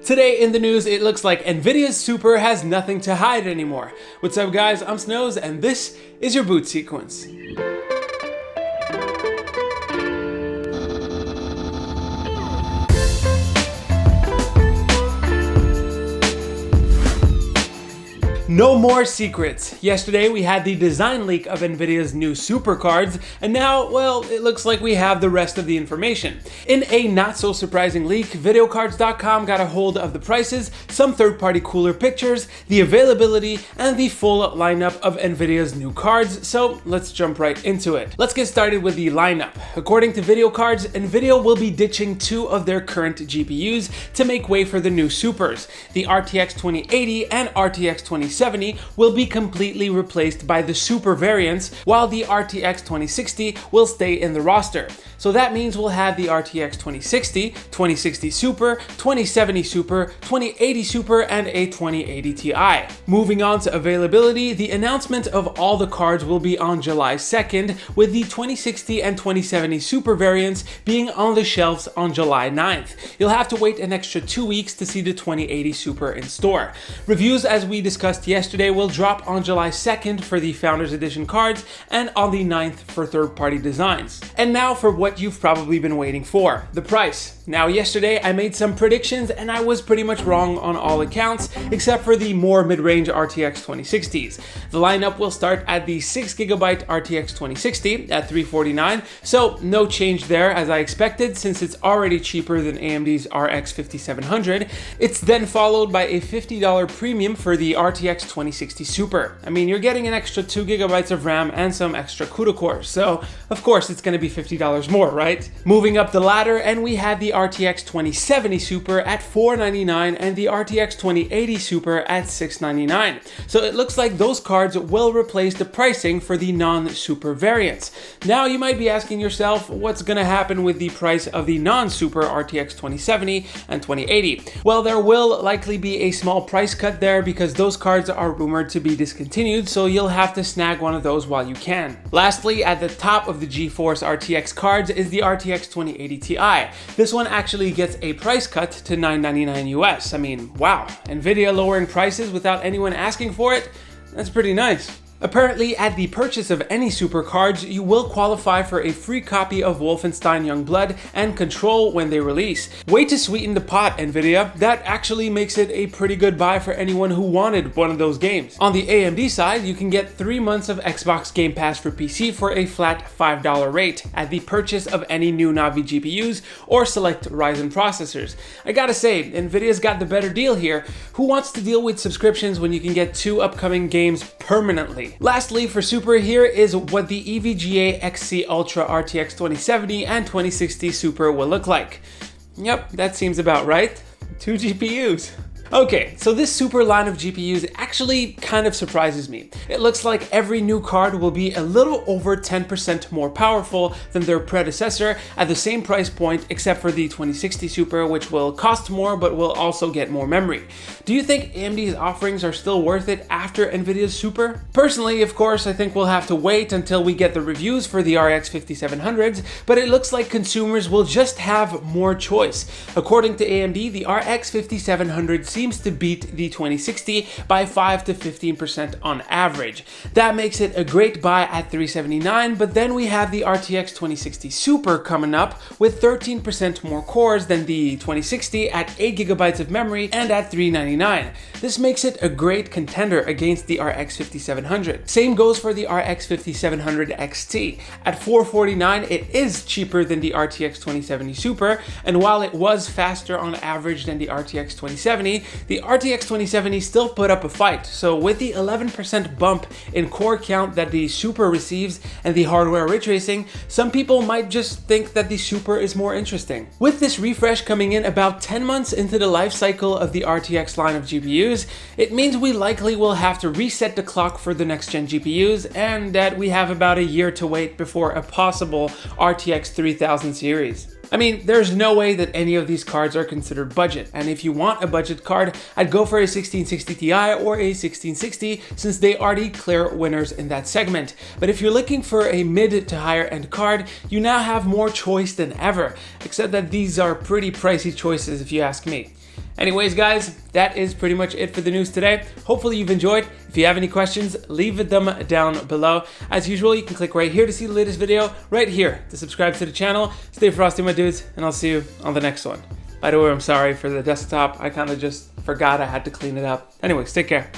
Today in the news, it looks like Nvidia's Super has nothing to hide anymore. What's up guys, I'm Snows and this is your boot sequence. No more secrets. Yesterday we had the design leak of Nvidia's new Super cards, and now, well, it looks like we have the rest of the information. In a not so surprising leak, Videocardz.com got a hold of the prices, some third-party cooler pictures, the availability, and the full lineup of Nvidia's new cards, so let's jump right into it. Let's get started with the lineup. According to Videocardz, Nvidia will be ditching two of their current GPUs to make way for the new Supers. The RTX 2080 and RTX 2070 will be completely replaced by the Super variants, while the RTX 2060 will stay in the roster. So that means we'll have the RTX 2060, 2060 Super, 2070 Super, 2080 Super, and a 2080 Ti. Moving on to availability, the announcement of all the cards will be on July 2nd, with the 2060 and 2070 Super variants being on the shelves on July 9th. You'll have to wait an extra 2 weeks to see the 2080 Super in store. Reviews, as we discussed yesterday, will drop on July 2nd for the Founders Edition cards and on the 9th for third-party designs. And now for what you've probably been waiting for, the price. Now yesterday I made some predictions and I was pretty much wrong on all accounts except for the more mid-range RTX 2060s. The lineup will start at the 6GB RTX 2060 at $349, so no change there as I expected since it's already cheaper than AMD's RX 5700. It's then followed by a $50 premium for the RTX 2060 Super. I mean, you're getting an extra 2GB of RAM and some extra CUDA cores, so of course it's going to be $50 more, right? Moving up the ladder, and we have the RTX 2070 Super at $499 and the RTX 2080 Super at $699. So it looks like those cards will replace the pricing for the non-Super variants. Now you might be asking yourself, what's going to happen with the price of the non-Super RTX 2070 and 2080? Well, there will likely be a small price cut there because those cards are rumored to be discontinued, so you'll have to snag one of those while you can. Lastly, at the top of the GeForce RTX cards is the RTX 2080 Ti. This one actually gets a price cut to $999 US. I mean, wow, Nvidia lowering prices without anyone asking for it? That's pretty nice. Apparently, at the purchase of any Super cards, you will qualify for a free copy of Wolfenstein Youngblood and Control when they release. Way to sweeten the pot, Nvidia. That actually makes it a pretty good buy for anyone who wanted one of those games. On the AMD side, you can get 3 months of Xbox Game Pass for PC for a flat $5 rate at the purchase of any new Navi GPUs or select Ryzen processors. I gotta say, Nvidia's got the better deal here. Who wants to deal with subscriptions when you can get 2 upcoming games permanently? Lastly, for Super, here is what the EVGA XC Ultra RTX 2070 and 2060 Super will look like. Yep, that seems about right. 2 GPUs. Okay, so this Super line of GPUs actually kind of surprises me. It looks like every new card will be a little over 10% more powerful than their predecessor at the same price point, except for the 2060 Super, which will cost more but will also get more memory. Do you think AMD's offerings are still worth it after Nvidia's Super? Personally, of course, I think we'll have to wait until we get the reviews for the RX 5700s, but it looks like consumers will just have more choice. According to AMD, the RX 5700 seems to beat the 2060 by 5 to 15% on average. That makes it a great buy at $379, but then we have the RTX 2060 Super coming up with 13% more cores than the 2060 at 8GB of memory and at $399. This makes it a great contender against the RX 5700. Same goes for the RX 5700 XT. At $449, it is cheaper than the RTX 2070 Super, and while it was faster on average than the RTX 2070, the RTX 2070 still put up a fight. So with the 11% bump in core count that the Super receives and the hardware ray tracing, some people might just think that the Super is more interesting. With this refresh coming in about 10 months into the life cycle of the RTX line of GPUs, it means we likely will have to reset the clock for the next gen GPUs and that we have about a year to wait before a possible RTX 3000 series. I mean, there's no way that any of these cards are considered budget, and if you want a budget card, I'd go for a 1660 Ti or a 1660 since they are the clear winners in that segment. But if you're looking for a mid to higher end card, you now have more choice than ever, except that these are pretty pricey choices if you ask me. Anyways, guys, that is pretty much it for the news today. Hopefully you've enjoyed. If you have any questions, leave them down below. As usual, you can click right here to see the latest video, right here to subscribe to the channel. Stay frosty, my dudes, and I'll see you on the next one. By the way, I'm sorry for the desktop. I kind of just forgot I had to clean it up. Anyways, take care.